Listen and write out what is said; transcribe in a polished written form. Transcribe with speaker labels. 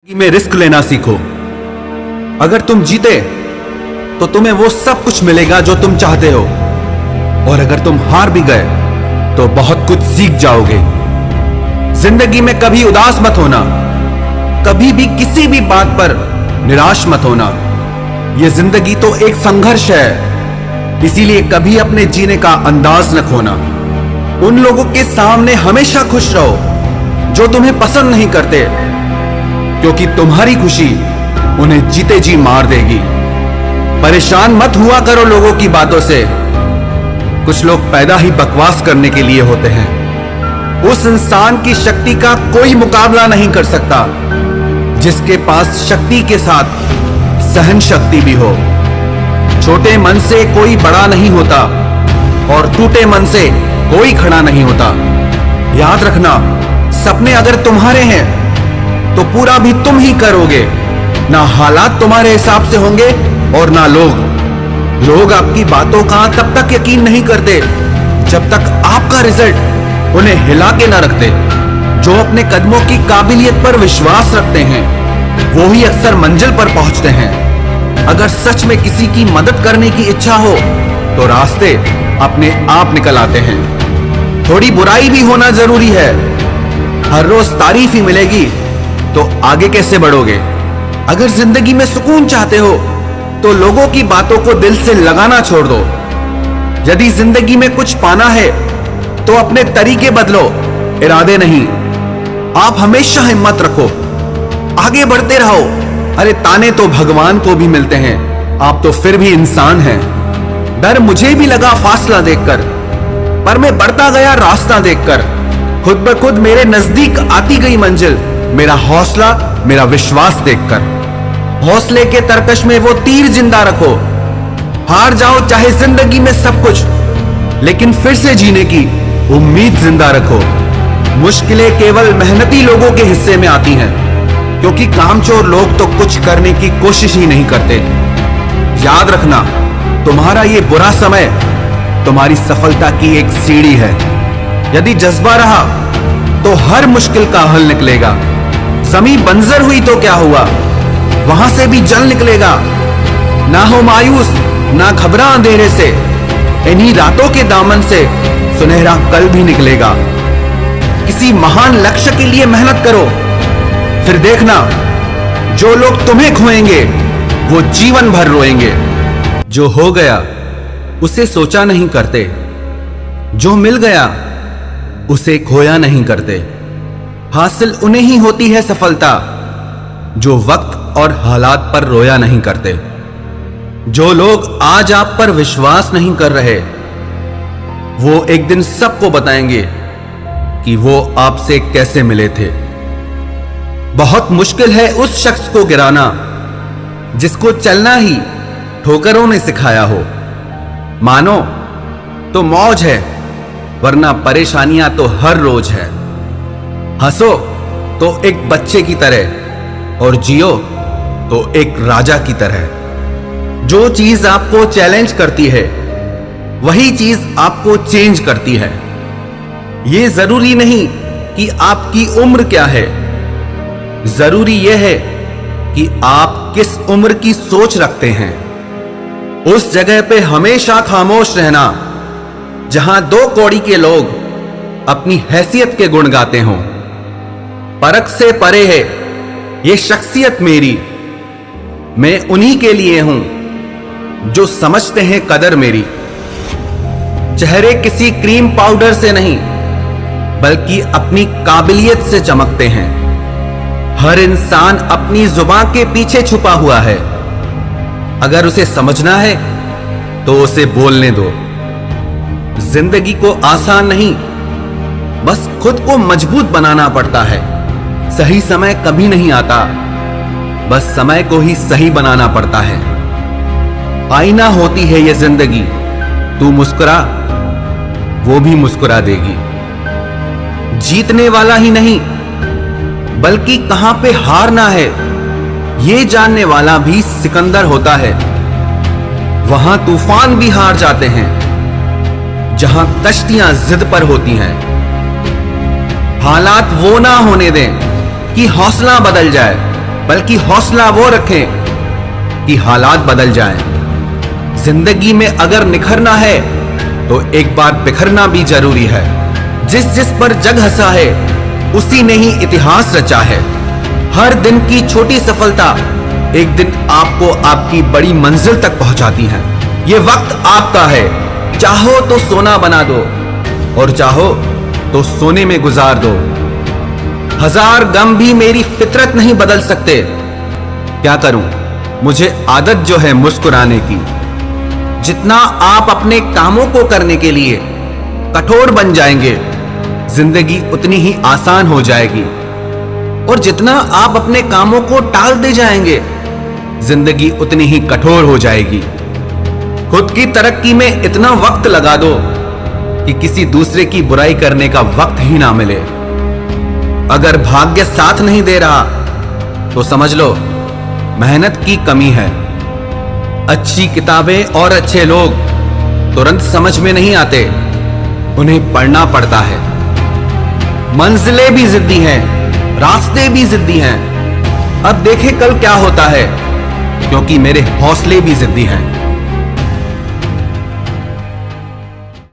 Speaker 1: में रिस्क लेना सीखो। अगर तुम जीते तो तुम्हें वो सब कुछ मिलेगा जो तुम चाहते हो, और अगर तुम हार भी गए तो बहुत कुछ सीख जाओगे। जिंदगी में कभी उदास मत होना, कभी भी किसी भी बात पर निराश मत होना। यह जिंदगी तो एक संघर्ष है, इसीलिए कभी अपने जीने का अंदाज न खोना। उन लोगों के सामने हमेशा खुश रहो जो तुम्हें पसंद नहीं करते, क्योंकि तुम्हारी खुशी उन्हें जीते जी मार देगी। परेशान मत हुआ करो लोगों की बातों से, कुछ लोग पैदा ही बकवास करने के लिए होते हैं। उस इंसान की शक्ति का कोई मुकाबला नहीं कर सकता जिसके पास शक्ति के साथ सहन शक्ति भी हो। छोटे मन से कोई बड़ा नहीं होता और टूटे मन से कोई खड़ा नहीं होता। याद रखना, सपने अगर तुम्हारे हैं तो पूरा भी तुम ही करोगे। ना हालात तुम्हारे हिसाब से होंगे और ना लोग आपकी बातों का तब तक यकीन नहीं करते जब तक आपका रिजल्ट उन्हें हिला के ना रखते। जो अपने कदमों की काबिलियत पर विश्वास रखते हैं वो ही अक्सर मंजिल पर पहुंचते हैं। अगर सच में किसी की मदद करने की इच्छा हो तो रास्ते अपने आप निकल आते हैं। थोड़ी बुराई भी होना जरूरी है। हर रोज तारीफ ही मिलेगी तो आगे कैसे बढ़ोगे? अगर जिंदगी में सुकून चाहते हो तो लोगों की बातों को दिल से लगाना छोड़ दो। यदि जिंदगी में कुछ पाना है तो अपने तरीके बदलो, इरादे नहीं। आप हमेशा हिम्मत रखो, आगे बढ़ते रहो। अरे ताने तो भगवान को भी मिलते हैं, आप तो फिर भी इंसान हैं। डर मुझे भी लगा फासला देखकर, पर मैं बढ़ता गया रास्ता देखकर। खुद ब खुद मेरे नजदीक आती गई मंजिल, मेरा हौसला, मेरा विश्वास देखकर। हौसले के तरकश में वो तीर जिंदा रखो। हार जाओ चाहे जिंदगी में सब कुछ, लेकिन फिर से जीने की उम्मीद जिंदा रखो। मुश्किलें केवल मेहनती लोगों के हिस्से में आती हैं, क्योंकि कामचोर लोग तो कुछ करने की कोशिश ही नहीं करते। याद रखना, तुम्हारा ये बुरा समय तुम्हारी सफलता की एक सीढ़ी है। यदि जज्बा रहा तो हर मुश्किल का हल निकलेगा। जमीन बंजर हुई तो क्या हुआ, वहां से भी जल निकलेगा। ना हो मायूस, ना घबरा अंधेरे से, इन्हीं रातों के दामन से सुनहरा कल भी निकलेगा। किसी महान लक्ष्य के लिए मेहनत करो, फिर देखना जो लोग तुम्हें खोएंगे वो जीवन भर रोएंगे। जो हो गया उसे सोचा नहीं करते, जो मिल गया उसे खोया नहीं करते। हासिल उन्हें ही होती है सफलता जो वक्त और हालात पर रोया नहीं करते। जो लोग आज आप पर विश्वास नहीं कर रहे वो एक दिन सबको बताएंगे कि वो आपसे कैसे मिले थे। बहुत मुश्किल है उस शख्स को गिराना जिसको चलना ही ठोकरों ने सिखाया हो। मानो तो मौज है, वरना परेशानियां तो हर रोज है। हंसो तो एक बच्चे की तरह और जियो तो एक राजा की तरह। जो चीज आपको चैलेंज करती है वही चीज आपको चेंज करती है। यह जरूरी नहीं कि आपकी उम्र क्या है, जरूरी यह है कि आप किस उम्र की सोच रखते हैं। उस जगह पे हमेशा खामोश रहना जहां दो कौड़ी के लोग अपनी हैसियत के गुण गाते हों। परख से परे है ये शख्सियत मेरी, मैं उन्हीं के लिए हूं जो समझते हैं कदर मेरी। चेहरे किसी क्रीम पाउडर से नहीं बल्कि अपनी काबिलियत से चमकते हैं। हर इंसान अपनी जुबान के पीछे छुपा हुआ है, अगर उसे समझना है तो उसे बोलने दो। जिंदगी को आसान नहीं, बस खुद को मजबूत बनाना पड़ता है। सही समय कभी नहीं आता, बस समय को ही सही बनाना पड़ता है। आईना होती है ये जिंदगी, तू मुस्कुरा वो भी मुस्कुरा देगी। जीतने वाला ही नहीं बल्कि कहां पे हारना है ये जानने वाला भी सिकंदर होता है। वहां तूफान भी हार जाते हैं जहां कश्तियां जिद पर होती हैं। हालात वो ना होने दें कि हौसला बदल जाए, बल्कि हौसला वो रखें कि हालात बदल जाएं। जिंदगी में अगर निखरना है तो एक बार बिखरना भी जरूरी है। जिस जिस पर जग हंसा है उसी ने ही इतिहास रचा है। हर दिन की छोटी सफलता एक दिन आपको आपकी बड़ी मंजिल तक पहुंचाती है। ये वक्त आपका है, चाहो तो सोना बना दो और चाहो तो सोने में गुजार दो। हजार गम भी मेरी फितरत नहीं बदल सकते। क्या करूं, मुझे आदत जो है मुस्कुराने की। जितना आप अपने कामों को करने के लिए कठोर बन जाएंगे, जिंदगी उतनी ही आसान हो जाएगी। और जितना आप अपने कामों को टाल दे जाएंगे, जिंदगी उतनी ही कठोर हो जाएगी। खुद की तरक्की में इतना वक्त लगा दो कि किसी दूसरे की बुराई करने का वक्त ही ना मिले। अगर भाग्य साथ नहीं दे रहा तो समझ लो मेहनत की कमी है। अच्छी किताबें और अच्छे लोग तुरंत समझ में नहीं आते, उन्हें पढ़ना पड़ता है। मंजिलें भी जिद्दी हैं, रास्ते भी जिद्दी हैं। अब देखें कल क्या होता है, क्योंकि मेरे हौसले भी जिद्दी हैं।